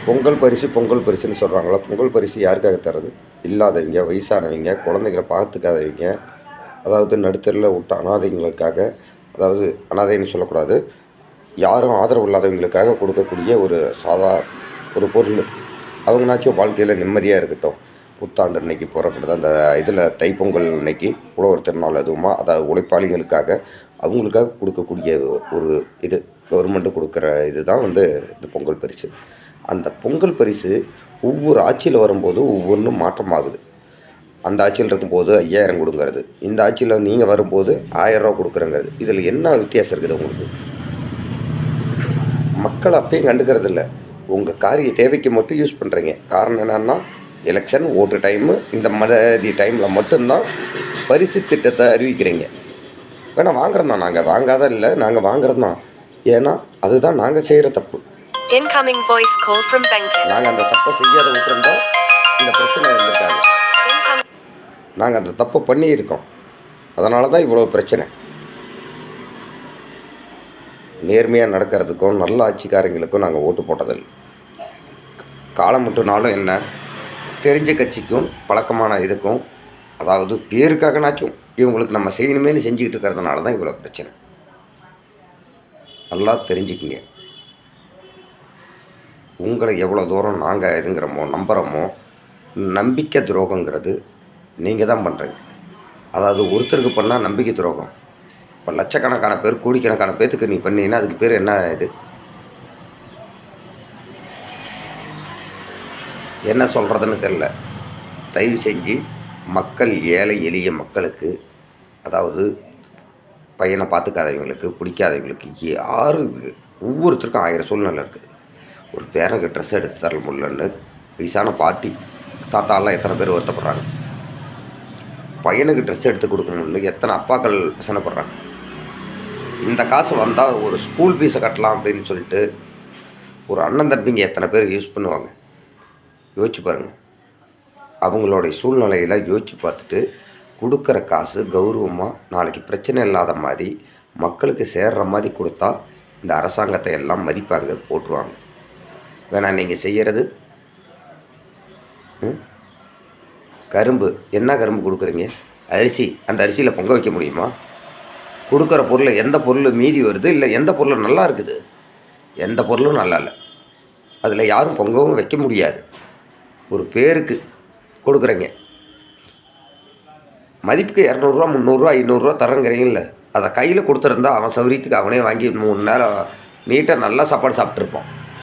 பொங்கல் பரிசுன்னு சொல்கிறாங்களா? பொங்கல் பரிசு யாருக்காக தர்றது? இல்லாதவங்க, வயசானவங்க, குழந்தைங்கள பார்த்துக்காதவங்க, அதாவது நடுத்தெருவுல விட்ட அனாதைங்களுக்காக, அதாவது அனாதைன்னு சொல்லக்கூடாது. யாரும் ஆதரவு இல்லாதவங்களுக்காக கொடுக்கக்கூடிய ஒரு ஒரு பொருள். அவங்கனாச்சும் வாழ்க்கையில நிம்மதியா இருக்கட்டும். புத்தாண்டு அன்னைக்கு போறப்படுது அந்த இதில தைப்பொங்கல் அன்னைக்கு உழவர் திருநாள் அதுவுமா, அதாவது உழைப்பாளிகளுக்காக, அவங்களுக்காக கொடுக்கக்கூடிய ஒரு இது. கவர்மெண்ட் கொடுக்குற இதுதான் இந்த பொங்கல் பரிசு. அந்த பொங்கல் பரிசு ஒவ்வொரு ஆட்சியில வரும்போது ஒவ்வொன்னும் மாற்றமாகுது. அந்த ஆட்சியில இருக்கும்போது 5000 குடுங்கிறது. இந்த ஆட்சியில நீங்க வரும்போது ரூ. 1000 குடுக்குறேங்கிறது. இதில என்ன வித்தியாசம் இருக்குது உங்களுக்கு? மக்கள் அப்பயும் கண்டுக்கிறதில்ல. உங்க காரிய தேவைக்கு மட்டும் யூஸ் பண்றீங்க. காரணம் என்னன்னா, எலக்ஷன், ஓட்டு டைமு இந்த மாதிரி டைம்ல மட்டும் தான் பரிசு திட்டத்த அறிவிக்கிறீங்க. வேணா வாங்குறோம் தான் நாங்க. வாங்காத இல்ல. நாங்க வாங்குறோம் தான். ஏன்னா, அதுதான் நாங்க செய்ற தப்பு. Incoming voice call from Venkat. நாங்க அந்த தப்ப செய்யாத விட்டுருந்தா, இந்த பிரச்சனை இருந்திருக்காது. நாங்க அந்த தப்ப பண்ணியிருக்கோம். அதனால தான் இவ்வளோ பிரச்சனை. நேர்மையா நடக்கிறதுக்கும், நல்ல ஆட்சிக்காரங்களுக்கும் நாங்க ஓட்டு போட்டதில்ல. காலம் மட்டும் நாளும் என்ன, தெரிஞ்ச கட்சிக்கும், பழக்கமான இதுக்கும், அதாவது பேருக்காகனாச்சும் இவங்களுக்கு நம்ம செய்யணுமேன்னு செஞ்சுக்கிட்டு இருக்கிறதுனால தான் இவ்வளோ பிரச்சனை. நல்லா தெரிஞ்சுக்குங்க. உங்களை எவ்வளோ தூரம் நாங்க இதுங்கிறோமோ, நம்புகிறோமோ, நம்பிக்கை துரோகங்கிறது நீங்க தான் பண்றீங்க. அதாவது ஒருத்தருக்கு பண்ணா நம்பிக்கை துரோகம். இப்போ லட்சக்கணக்கான பேர், கோடிக்கணக்கான பேத்துக்கு நீ பண்ணீன்னா, அதுக்கு பேர் என்ன இது? என்ன சொல்கிறதுன்னு தெரில. தயவு செஞ்சு மக்கள், ஏழை எளிய மக்களுக்கு, அதாவது பையனை பார்த்துக்காதவங்களுக்கு, பிடிக்காதவங்களுக்கு, ஒவ்வொருத்தருக்கும் 1000 சூழ்நிலை இருக்குது. ஒரு பேரனுக்கு ட்ரெஸ் எடுத்து தர முடியலன்னு வயசான பாட்டி, தாத்தாலாம் எத்தனை பேர் வருத்தப்படுறாங்க. பையனுக்கு ட்ரெஸ் எடுத்து கொடுக்கணும்னு எத்தனை அப்பாக்கள் வசனப்படுறாங்க. இந்த காசு வந்தால் ஒரு ஸ்கூல் ஃபீஸை கட்டலாம் அப்படின்னு சொல்லிட்டு ஒரு அண்ணன் தம்பிங்க எத்தனை பேர் யூஸ் பண்ணுவாங்க. யோசிச்சு பாருங்கள். அவங்களுடைய சூழ்நிலையெல்லாம் யோசித்து பார்த்துட்டு கொடுக்குற காசு கௌரவமாக நாளைக்கு பிரச்சனை இல்லாத மாதிரி மக்களுக்கு சேர்ற மாதிரி கொடுத்தா இந்த அரசாங்கத்தை எல்லாம் மதிப்பாங்க, போட்டுருவாங்க. வேணா நீங்கள் செய்கிறது கரும்பு. என்ன கரும்பு கொடுக்குறீங்க? அரிசி. அந்த அரிசியில் பொங்க வைக்க முடியுமா? கொடுக்குற பொருள் எந்த பொருள் மீதி வருது, இல்லை எந்த பொருள் நல்லா இருக்குது? எந்த பொருளும் நல்லா இல்லை. அதில் யாரும் பொங்கவும் வைக்க முடியாது. ஒரு பேருக்கு கொடுக்குறீங்க. மதிப்புக்கு 200 300 500 தரங்கிறீங்கல்ல, அதை கையில் கொடுத்துருந்தா அவன் சௌரியத்துக்கு அவனே வாங்கி 3 நேரம் நீட்டாக நல்லா சாப்பாடு சாப்பிட்ருப்பான்.